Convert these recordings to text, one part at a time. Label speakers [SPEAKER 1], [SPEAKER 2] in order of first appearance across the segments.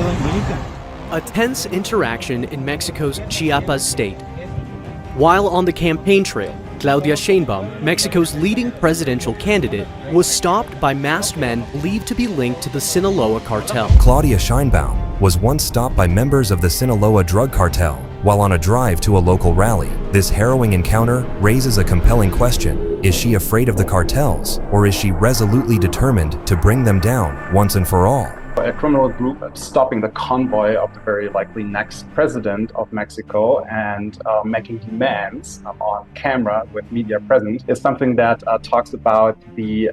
[SPEAKER 1] A tense interaction in Mexico's Chiapas state. While on the campaign trail, Claudia Sheinbaum, Mexico's leading presidential candidate, was stopped by masked men believed to be linked to the Sinaloa cartel.
[SPEAKER 2] Claudia Sheinbaum was once stopped by members of the Sinaloa drug cartel while on a drive to a local rally. This harrowing encounter raises a compelling question. Is she afraid of the cartels, or is she resolutely determined to bring them down once and for all?
[SPEAKER 3] A criminal group stopping the convoy of the very likely next president of Mexico and making demands on camera with media present is something that talks about the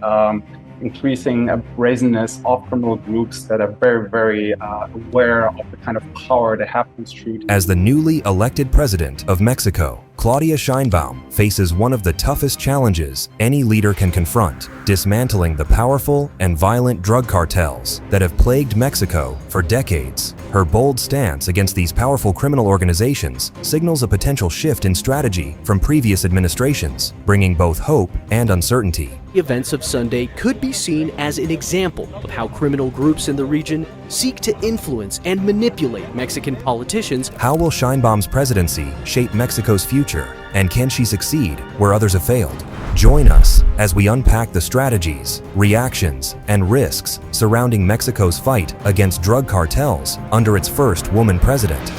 [SPEAKER 3] increasing brazenness of criminal groups that are very aware of the kind of power they have construed.
[SPEAKER 2] As the newly elected president of Mexico, Claudia Sheinbaum faces one of the toughest challenges any leader can confront: dismantling the powerful and violent drug cartels that have plagued Mexico for decades. Her bold stance against these powerful criminal organizations signals a potential shift in strategy from previous administrations, bringing both hope and uncertainty.
[SPEAKER 1] The events of Sunday could be seen as an example of how criminal groups in the region seek to influence and manipulate Mexican politicians.
[SPEAKER 2] How will Sheinbaum's presidency shape Mexico's future, and can she succeed where others have failed? Join us as we unpack the strategies, reactions, and risks surrounding Mexico's fight against drug cartels under its first woman president.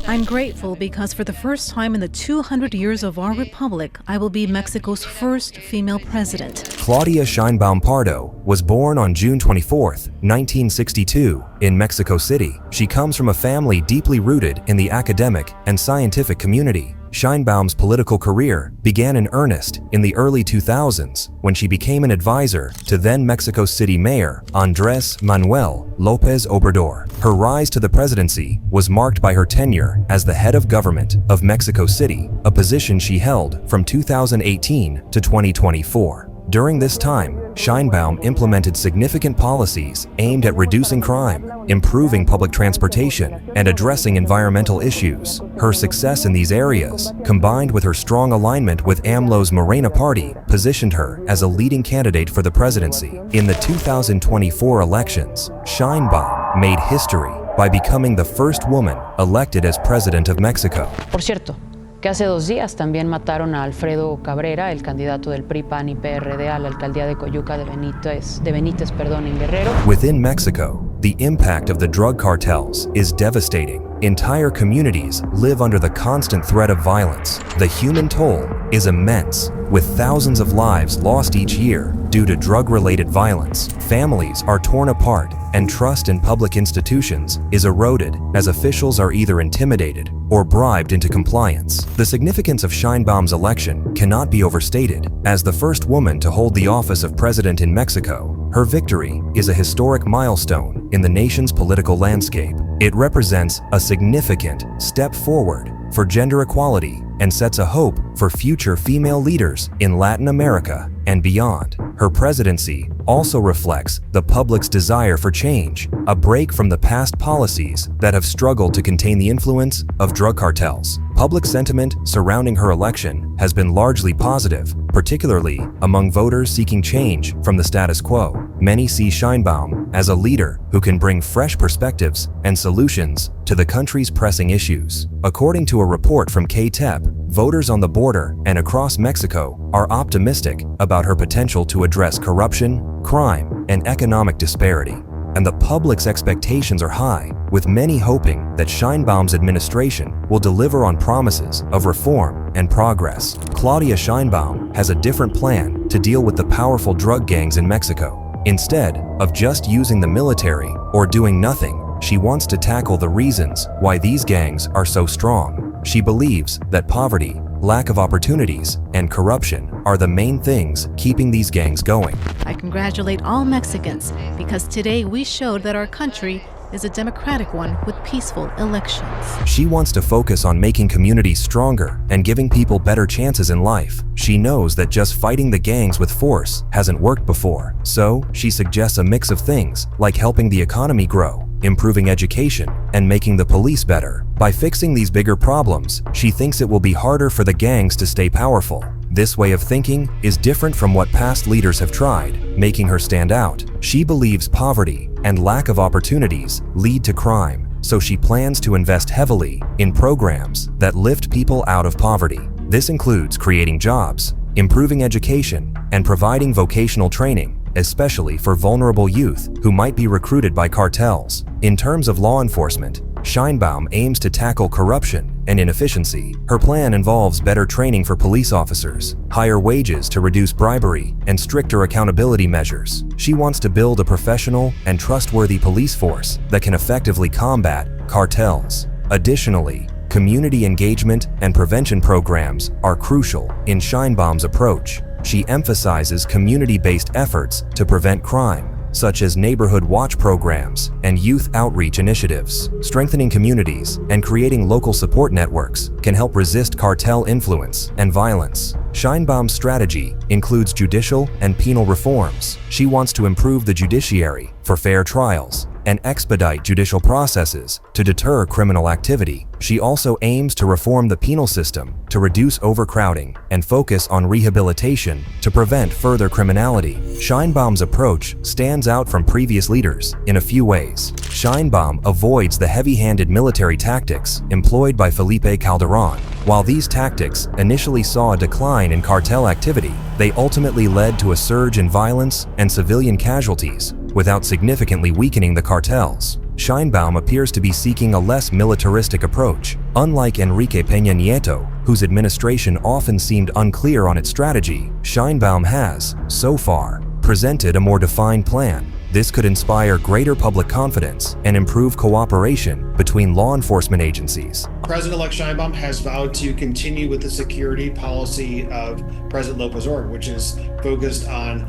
[SPEAKER 4] I'm grateful because for the first time in the 200 years of our republic, I will be Mexico's first female president.
[SPEAKER 2] Claudia Sheinbaum Pardo was born on June 24, 1962, in Mexico City. She comes from a family deeply rooted in the academic and scientific community. Sheinbaum's political career began in earnest in the early 2000s when she became an advisor to then Mexico City Mayor Andrés Manuel López Obrador. Her rise to the presidency was marked by her tenure as the head of government of Mexico City, a position she held from 2018 to 2024. During this time, Sheinbaum implemented significant policies aimed at reducing crime, improving public transportation, and addressing environmental issues. Her success in these areas, combined with her strong alignment with AMLO's Morena party, positioned her as a leading candidate for the presidency. In the 2024 elections, Sheinbaum made history by becoming the first woman elected as president of Mexico.
[SPEAKER 5] Por cierto, que hace 2 días también mataron a Alfredo Cabrera, el candidato del PRI, PAN y PRD a la alcaldía de Coyuca de Benítez, en Guerrero.
[SPEAKER 2] Within Mexico, the impact of the drug cartels is devastating. Entire communities live under the constant threat of violence. The human toll is immense, with thousands of lives lost each year due to drug-related violence. Families are torn apart, and trust in public institutions is eroded as officials are either intimidated or bribed into compliance. The significance of Sheinbaum's election cannot be overstated. As the first woman to hold the office of president in Mexico, her victory is a historic milestone in the nation's political landscape. It represents a significant step forward for gender equality and sets a hope for future female leaders in Latin America and beyond. Her presidency also reflects the public's desire for change, a break from the past policies that have struggled to contain the influence of drug cartels. Public sentiment surrounding her election has been largely positive, particularly among voters seeking change from the status quo. Many see Sheinbaum as a leader who can bring fresh perspectives and solutions to the country's pressing issues. According to a report from Cartel, voters on the border and across Mexico are optimistic about her potential to address corruption, crime, and economic disparity. And the public's expectations are high, with many hoping that Sheinbaum's administration will deliver on promises of reform and progress. Claudia Sheinbaum has a different plan to deal with the powerful drug gangs in Mexico. Instead of just using the military or doing nothing, she wants to tackle the reasons why these gangs are so strong. She believes that poverty, lack of opportunities, and corruption are the main things keeping these gangs going.
[SPEAKER 4] I congratulate all Mexicans because today we showed that our country is a democratic one with peaceful elections.
[SPEAKER 2] She wants to focus on making communities stronger and giving people better chances in life. She knows that just fighting the gangs with force hasn't worked before, so she suggests a mix of things like helping the economy grow, improving education, and making the police better. By fixing these bigger problems, she thinks it will be harder for the gangs to stay powerful. This way of thinking is different from what past leaders have tried, making her stand out. She believes poverty and lack of opportunities lead to crime, so she plans to invest heavily in programs that lift people out of poverty. This includes creating jobs, improving education, and providing vocational training, especially for vulnerable youth who might be recruited by cartels. In terms of law enforcement, Sheinbaum aims to tackle corruption and inefficiency. Her plan involves better training for police officers, higher wages to reduce bribery, and stricter accountability measures. She wants to build a professional and trustworthy police force that can effectively combat cartels. Additionally, community engagement and prevention programs are crucial in Sheinbaum's approach. She emphasizes community-based efforts to prevent crime, such as neighborhood watch programs and youth outreach initiatives. Strengthening communities and creating local support networks can help resist cartel influence and violence. Sheinbaum's strategy includes judicial and penal reforms. She wants to improve the judiciary for fair trials and expedite judicial processes to deter criminal activity. She also aims to reform the penal system to reduce overcrowding and focus on rehabilitation to prevent further criminality. Sheinbaum's approach stands out from previous leaders in a few ways. Sheinbaum avoids the heavy-handed military tactics employed by Felipe Calderon. While these tactics initially saw a decline in cartel activity, they ultimately led to a surge in violence and civilian casualties without significantly weakening the cartels. Sheinbaum appears to be seeking a less militaristic approach. Unlike Enrique Peña Nieto, whose administration often seemed unclear on its strategy, Sheinbaum has, so far, presented a more defined plan. This could inspire greater public confidence and improve cooperation between law enforcement agencies.
[SPEAKER 6] President-elect Sheinbaum has vowed to continue with the security policy of President López Obrador, which is focused on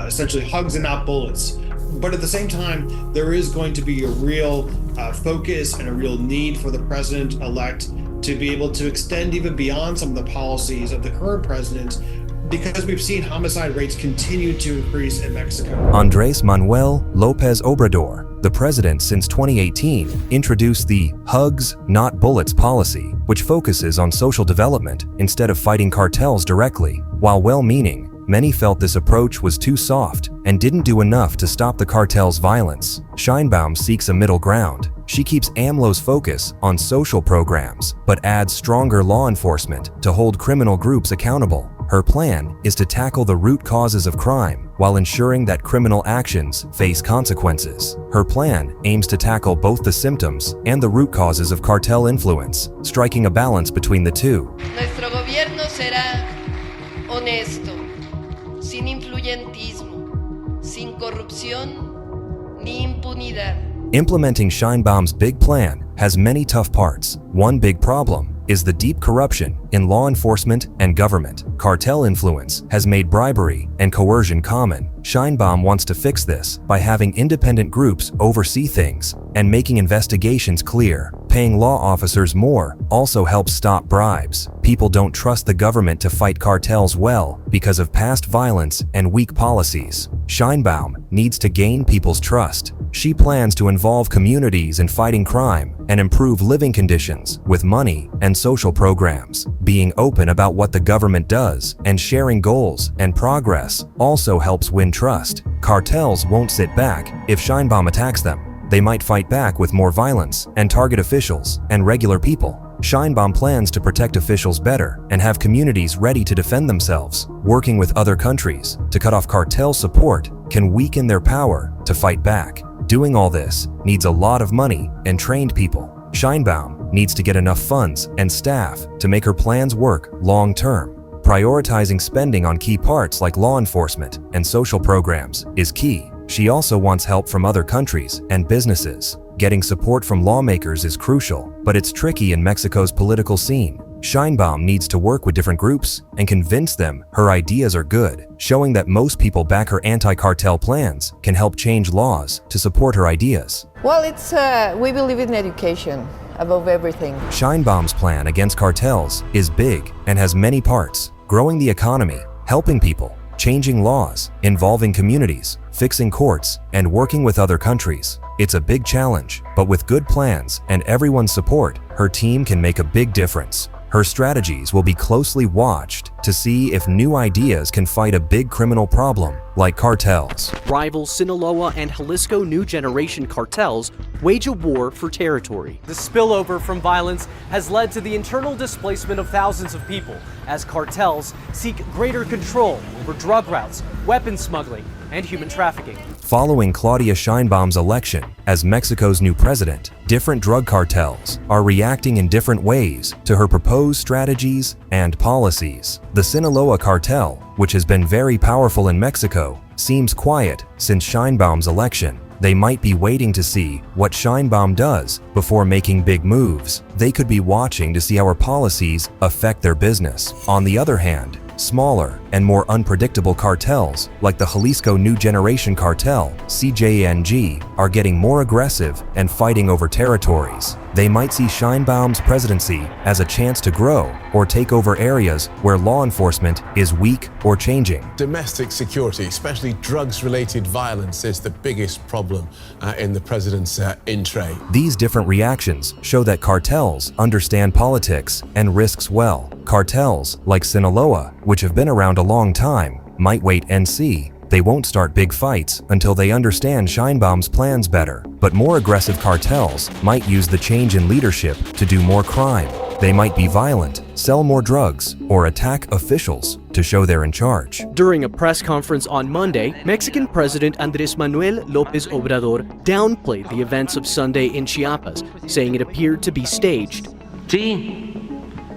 [SPEAKER 6] essentially hugs and not bullets. But at the same time, there is going to be a real focus and a real need for the president-elect to be able to extend even beyond some of the policies of the current president, because we've seen homicide rates continue to increase in Mexico.
[SPEAKER 2] Andrés Manuel López Obrador, the president since 2018, introduced the Hugs, Not Bullets policy, which focuses on social development instead of fighting cartels directly. While well-meaning, many felt this approach was too soft and didn't do enough to stop the cartel's violence. Sheinbaum seeks a middle ground. She keeps AMLO's focus on social programs, but adds stronger law enforcement to hold criminal groups accountable. Her plan is to tackle the root causes of crime while ensuring that criminal actions face consequences. Her plan aims to tackle both the symptoms and the root causes of cartel influence, striking a balance between the two.
[SPEAKER 7] Nuestro gobierno será honesto, sin influyentismo, sin corrupción ni impunidad.
[SPEAKER 2] Implementing Sheinbaum's big plan has many tough parts. One big problem is the deep corruption in law enforcement and government. Cartel influence has made bribery and coercion common. Sheinbaum wants to fix this by having independent groups oversee things and making investigations clear. Paying law officers more also helps stop bribes. People don't trust the government to fight cartels well because of past violence and weak policies. Sheinbaum needs to gain people's trust. She plans to involve communities in fighting crime and improve living conditions with money and social programs. Being open about what the government does and sharing goals and progress also helps win trust. Cartels won't sit back if Sheinbaum attacks them. They might fight back with more violence and target officials and regular people. Sheinbaum plans to protect officials better and have communities ready to defend themselves. Working with other countries to cut off cartel support can weaken their power to fight back. Doing all this needs a lot of money and trained people. Sheinbaum needs to get enough funds and staff to make her plans work long-term. Prioritizing spending on key parts like law enforcement and social programs is key. She also wants help from other countries and businesses. Getting support from lawmakers is crucial, but it's tricky in Mexico's political scene. Sheinbaum needs to work with different groups and convince them her ideas are good. Showing that most people back her anti-cartel plans can help change laws to support her ideas.
[SPEAKER 8] Well, we believe in education above everything.
[SPEAKER 2] Sheinbaum's plan against cartels is big and has many parts: growing the economy, helping people, changing laws, involving communities, fixing courts, and working with other countries. It's a big challenge, but with good plans and everyone's support, her team can make a big difference. Her strategies will be closely watched to see if new ideas can fight a big criminal problem like cartels.
[SPEAKER 1] Rival Sinaloa and Jalisco new generation cartels wage a war for territory.
[SPEAKER 9] The spillover from violence has led to the internal displacement of thousands of people as cartels seek greater control over drug routes, weapons smuggling, and human trafficking.
[SPEAKER 2] Following Claudia Sheinbaum's election as Mexico's new president, different drug cartels are reacting in different ways to her proposed strategies and policies. The Sinaloa cartel, which has been very powerful in Mexico, seems quiet since Sheinbaum's election. They might be waiting to see what Sheinbaum does before making big moves. They could be watching to see how our policies affect their business. On the other hand, smaller and more unpredictable cartels like the Jalisco New Generation Cartel, CJNG, are getting more aggressive and fighting over territories. They might see Sheinbaum's presidency as a chance to grow or take over areas where law enforcement is weak or changing.
[SPEAKER 10] Domestic security, especially drugs-related violence, is the biggest problem in the president's in-tray.
[SPEAKER 2] These different reactions show that cartels understand politics and risks well. Cartels like Sinaloa, which have been around a long time, might wait and see. They won't start big fights until they understand Sheinbaum's plans better. But more aggressive cartels might use the change in leadership to do more crime. They might be violent, sell more drugs, or attack officials to show they're in charge.
[SPEAKER 1] During a press conference on Monday, Mexican President Andrés Manuel López Obrador downplayed the events of Sunday in Chiapas, saying it appeared to be staged.
[SPEAKER 11] Sí,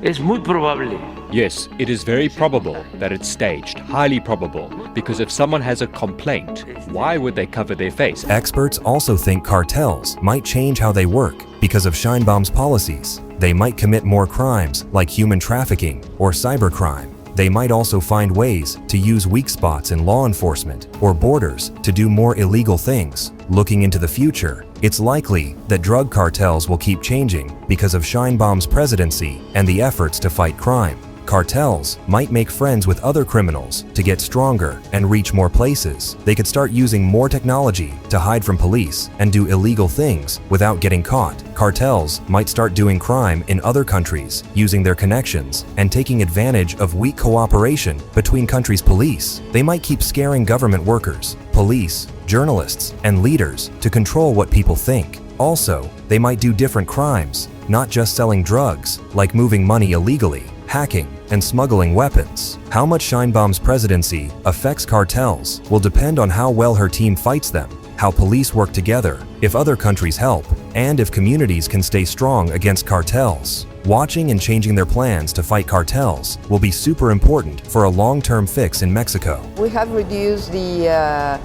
[SPEAKER 11] es muy probable.
[SPEAKER 12] Yes, it is very probable that it's staged, highly probable, because if someone has a complaint, why would they cover their face?
[SPEAKER 2] Experts also think cartels might change how they work because of Sheinbaum's policies. They might commit more crimes like human trafficking or cybercrime. They might also find ways to use weak spots in law enforcement or borders to do more illegal things. Looking into the future, it's likely that drug cartels will keep changing because of Sheinbaum's presidency and the efforts to fight crime. Cartels might make friends with other criminals to get stronger and reach more places. They could start using more technology to hide from police and do illegal things without getting caught. Cartels might start doing crime in other countries, using their connections and taking advantage of weak cooperation between countries' police. They might keep scaring government workers, police, journalists, and leaders to control what people think. Also, they might do different crimes, not just selling drugs, like moving money illegally, hacking, and smuggling weapons. How much Sheinbaum's presidency affects cartels will depend on how well her team fights them, how police work together, if other countries help, and if communities can stay strong against cartels. Watching and changing their plans to fight cartels will be super important for a long-term fix in Mexico.
[SPEAKER 8] We have reduced the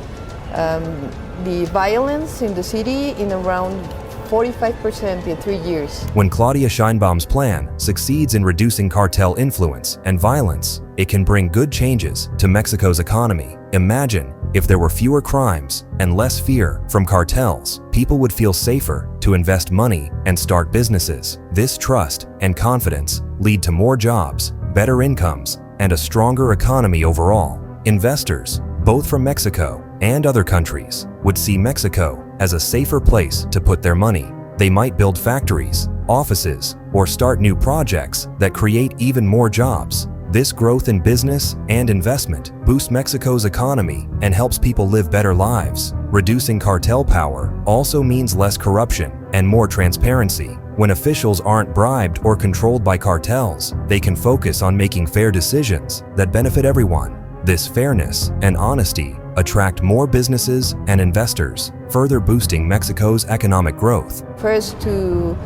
[SPEAKER 8] violence in the city in around 45% in 3 years.
[SPEAKER 2] When Claudia Sheinbaum's plan succeeds in reducing cartel influence and violence, it can bring good changes to Mexico's economy. Imagine if there were fewer crimes and less fear from cartels. People would feel safer to invest money and start businesses. This trust and confidence lead to more jobs, better incomes, and a stronger economy overall. Investors, both from Mexico and other countries, would see Mexico as a safer place to put their money. They might build factories, offices, or start new projects that create even more jobs. This growth in business and investment boosts Mexico's economy and helps people live better lives. Reducing cartel power also means less corruption and more transparency. When officials aren't bribed or controlled by cartels, they can focus on making fair decisions that benefit everyone. This fairness and honesty attract more businesses and investors, further boosting Mexico's economic growth.
[SPEAKER 8] First, to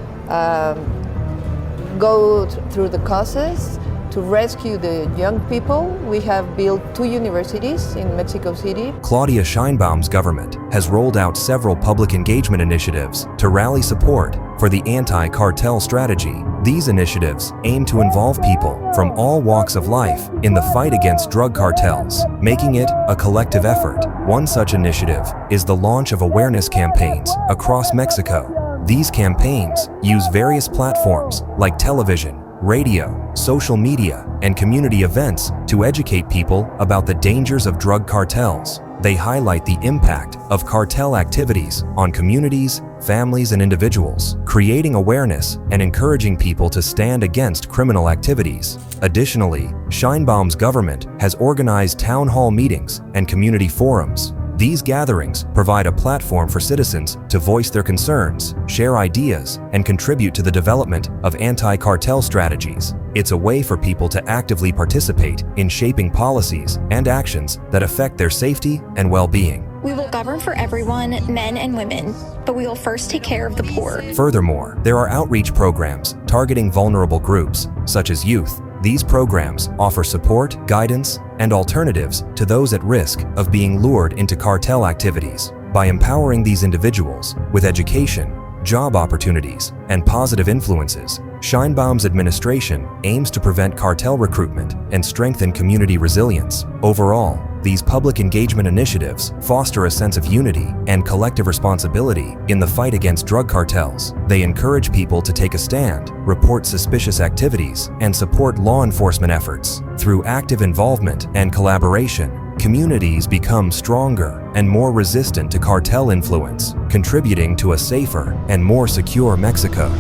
[SPEAKER 8] go through the causes, to rescue the young people, we have built 2 universities in Mexico City.
[SPEAKER 2] Claudia Sheinbaum's government has rolled out several public engagement initiatives to rally support for the anti-cartel strategy. These initiatives aim to involve people from all walks of life in the fight against drug cartels, making it a collective effort. One such initiative is the launch of awareness campaigns across Mexico. These campaigns use various platforms like television, radio, social media, and community events to educate people about the dangers of drug cartels. They highlight the impact of cartel activities on communities, families, and individuals, creating awareness and encouraging people to stand against criminal activities. Additionally, Sheinbaum's government has organized town hall meetings and community forums. These gatherings provide a platform for citizens to voice their concerns, share ideas, and contribute to the development of anti-cartel strategies. It's a way for people to actively participate in shaping policies and actions that affect their safety and well-being.
[SPEAKER 13] We will govern for everyone, men and women, but we will first take care of the poor.
[SPEAKER 2] Furthermore, there are outreach programs targeting vulnerable groups, such as youth. These programs offer support, guidance, and alternatives to those at risk of being lured into cartel activities. By empowering these individuals with education, job opportunities, and positive influences, Sheinbaum's administration aims to prevent cartel recruitment and strengthen community resilience. Overall, these public engagement initiatives foster a sense of unity and collective responsibility in the fight against drug cartels. They encourage people to take a stand, report suspicious activities, and support law enforcement efforts. Through active involvement and collaboration, communities become stronger and more resistant to cartel influence, contributing to a safer and more secure Mexico.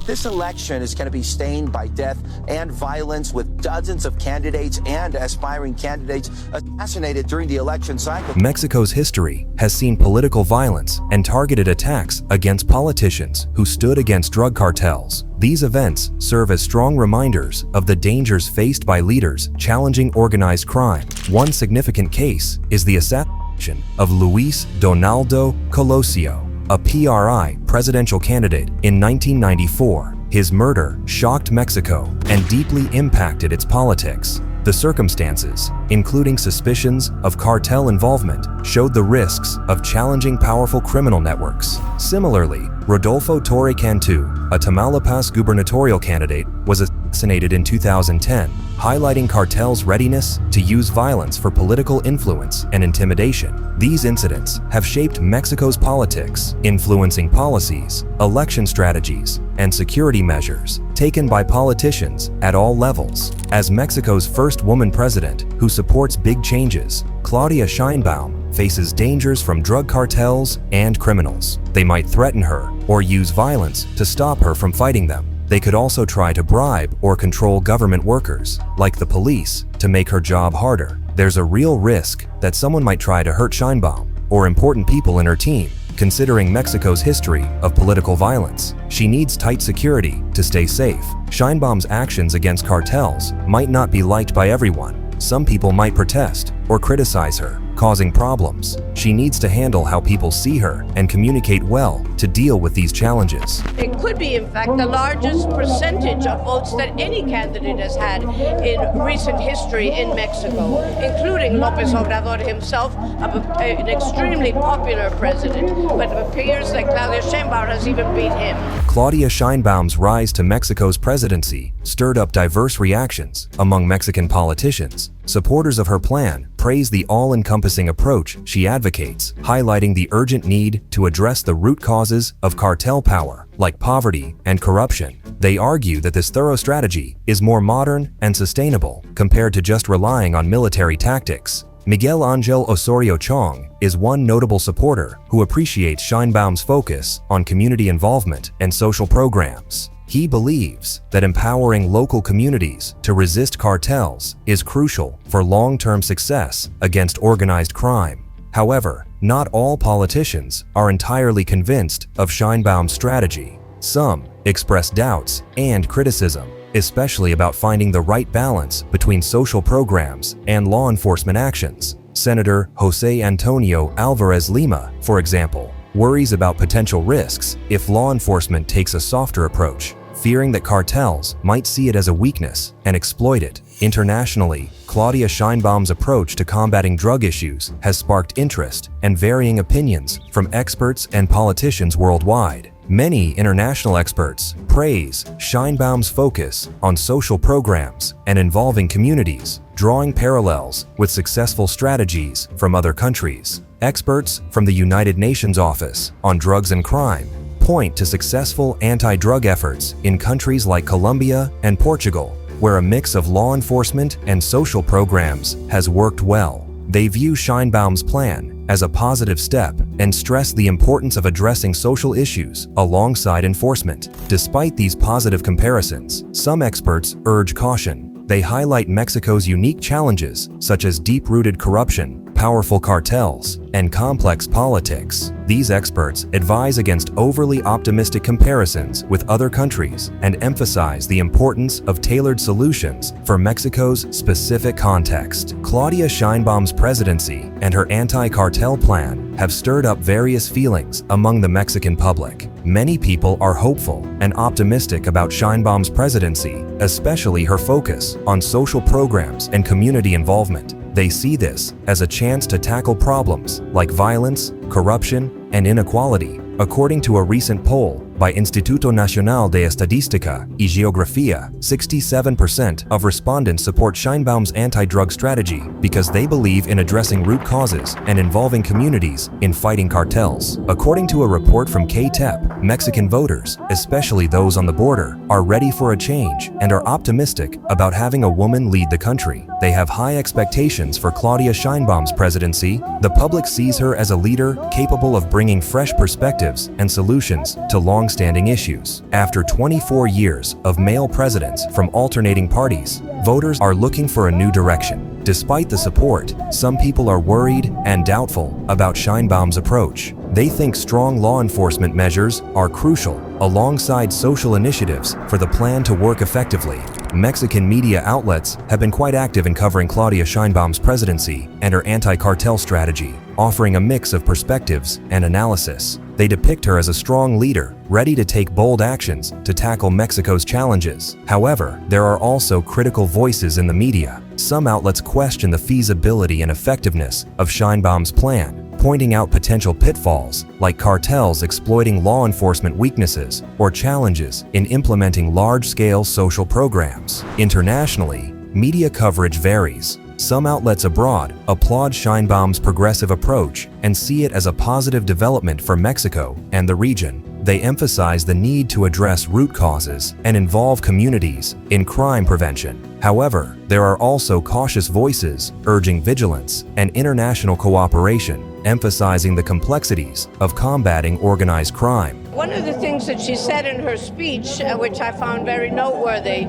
[SPEAKER 14] This election is going to be stained by death and violence, with dozens of candidates and aspiring candidates assassinated during the election cycle.
[SPEAKER 2] Mexico's history has seen political violence and targeted attacks against politicians who stood against drug cartels. These events serve as strong reminders of the dangers faced by leaders challenging organized crime. One significant case is the assassination of Luis Donaldo Colosio, a PRI presidential candidate in 1994. His murder shocked Mexico and deeply impacted its politics. The circumstances, including suspicions of cartel involvement, showed the risks of challenging powerful criminal networks. Similarly, Rodolfo Torre Cantú, a Tamaulipas gubernatorial candidate, was assassinated in 2010, highlighting cartels' readiness to use violence for political influence and intimidation. These incidents have shaped Mexico's politics, influencing policies, election strategies, and security measures taken by politicians at all levels. As Mexico's first woman president who supports big changes, Claudia Sheinbaum faces dangers from drug cartels and criminals. They might threaten her or use violence to stop her from fighting them. They could also try to bribe or control government workers, like the police, to make her job harder. There's a real risk that someone might try to hurt Sheinbaum or important people in her team. Considering Mexico's history of political violence, she needs tight security to stay safe. Sheinbaum's actions against cartels might not be liked by everyone. Some people might protest or criticize her, causing problems. She needs to handle how people see her and communicate well to deal with these challenges.
[SPEAKER 15] It could be, in fact, the largest percentage of votes that any candidate has had in recent history in Mexico, including López Obrador himself, an extremely popular president, but it appears that Claudia Sheinbaum has even beat him.
[SPEAKER 2] Claudia Sheinbaum's rise to Mexico's presidency stirred up diverse reactions among Mexican politicians. Supporters of her plan praise the all-encompassing approach she advocates, highlighting the urgent need to address the root causes of cartel power, like poverty and corruption. They argue that this thorough strategy is more modern and sustainable compared to just relying on military tactics. Miguel Ángel Osorio Chong is one notable supporter who appreciates Sheinbaum's focus on community involvement and social programs. He believes that empowering local communities to resist cartels is crucial for long-term success against organized crime. However, not all politicians are entirely convinced of Sheinbaum's strategy. Some express doubts and criticism, especially about finding the right balance between social programs and law enforcement actions. Senator José Antonio Álvarez Lima, for example, worries about potential risks if law enforcement takes a softer approach, fearing that cartels might see it as a weakness and exploit it. Internationally, Claudia Sheinbaum's approach to combating drug issues has sparked interest and varying opinions from experts and politicians worldwide. Many international experts praise Sheinbaum's focus on social programs and involving communities, drawing parallels with successful strategies from other countries. Experts from the United Nations Office on Drugs and Crime point to successful anti-drug efforts in countries like Colombia and Portugal, where a mix of law enforcement and social programs has worked well. They view Sheinbaum's plan as a positive step and stress the importance of addressing social issues alongside enforcement. Despite these positive comparisons, some experts urge caution. They highlight Mexico's unique challenges, such as deep-rooted corruption, powerful cartels, and complex politics. These experts advise against overly optimistic comparisons with other countries and emphasize the importance of tailored solutions for Mexico's specific context. Claudia Sheinbaum's presidency and her anti-cartel plan have stirred up various feelings among the Mexican public. Many people are hopeful and optimistic about Sheinbaum's presidency, especially her focus on social programs and community involvement. They see this as a chance to tackle problems like violence, corruption, and inequality. According to a recent poll by Instituto Nacional de Estadística y Geografía, 67% of respondents support Sheinbaum's anti-drug strategy because they believe in addressing root causes and involving communities in fighting cartels. According to a report from KTEP, Mexican voters, especially those on the border, are ready for a change and are optimistic about having a woman lead the country. They have high expectations for Claudia Sheinbaum's presidency. The public sees her as a leader capable of bringing fresh perspectives and solutions to long-standing issues. After 24 years of male presidents from alternating parties, voters are looking for a new direction. Despite the support, some people are worried and doubtful about Sheinbaum's approach. They think strong law enforcement measures are crucial, alongside social initiatives for the plan to work effectively. Mexican media outlets have been quite active in covering Claudia Sheinbaum's presidency and her anti-cartel strategy, offering a mix of perspectives and analysis. They depict her as a strong leader, ready to take bold actions to tackle Mexico's challenges. However, there are also critical voices in the media. Some outlets question the feasibility and effectiveness of Sheinbaum's plan, pointing out potential pitfalls like cartels exploiting law enforcement weaknesses or challenges in implementing large-scale social programs. Internationally, media coverage varies. Some outlets abroad applaud Sheinbaum's progressive approach and see it as a positive development for Mexico and the region. They emphasize the need to address root causes and involve communities in crime prevention. However, there are also cautious voices urging vigilance and international cooperation, emphasizing the complexities of combating organized crime.
[SPEAKER 15] One of the things that she said in her speech, which I found very noteworthy,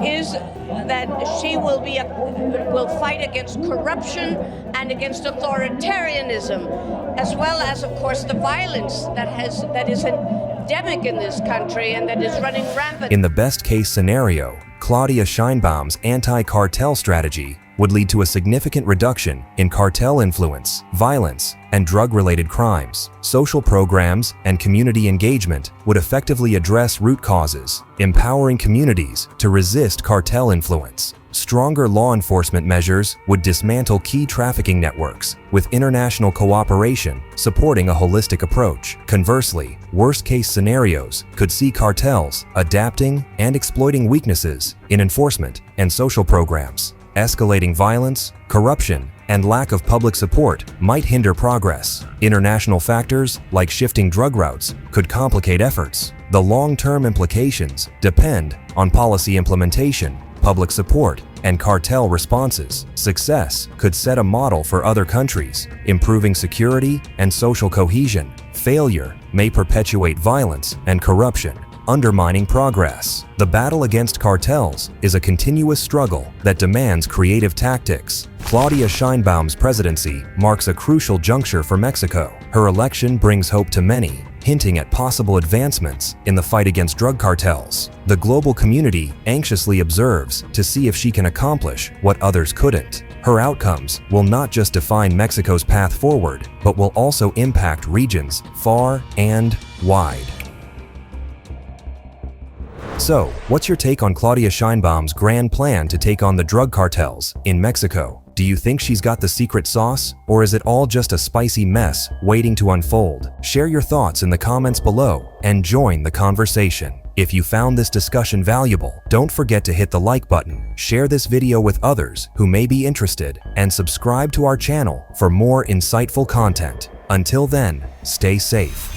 [SPEAKER 15] is that she will fight against corruption and against authoritarianism, as well as, of course, the violence that is endemic in this country and that is running rampant.
[SPEAKER 2] In the best-case scenario, Claudia Sheinbaum's anti-cartel strategy would lead to a significant reduction in cartel influence, violence, and drug-related crimes. Social programs and community engagement would effectively address root causes, empowering communities to resist cartel influence. Stronger law enforcement measures would dismantle key trafficking networks, with international cooperation supporting a holistic approach. Conversely, worst-case scenarios could see cartels adapting and exploiting weaknesses in enforcement and social programs. Escalating violence, corruption, and lack of public support might hinder progress. International factors like shifting drug routes could complicate efforts. The long-term implications depend on policy implementation, public support, and cartel responses. Success could set a model for other countries, improving security and social cohesion. Failure may perpetuate violence and corruption, undermining progress. The battle against cartels is a continuous struggle that demands creative tactics. Claudia Sheinbaum's presidency marks a crucial juncture for Mexico. Her election brings hope to many, hinting at possible advancements in the fight against drug cartels. The global community anxiously observes to see if she can accomplish what others couldn't. Her outcomes will not just define Mexico's path forward, but will also impact regions far and wide. So, what's your take on Claudia Sheinbaum's grand plan to take on the drug cartels in Mexico? Do you think she's got the secret sauce, or is it all just a spicy mess waiting to unfold? Share your thoughts in the comments below and join the conversation. If you found this discussion valuable, don't forget to hit the like button, share this video with others who may be interested, and subscribe to our channel for more insightful content. Until then, stay safe.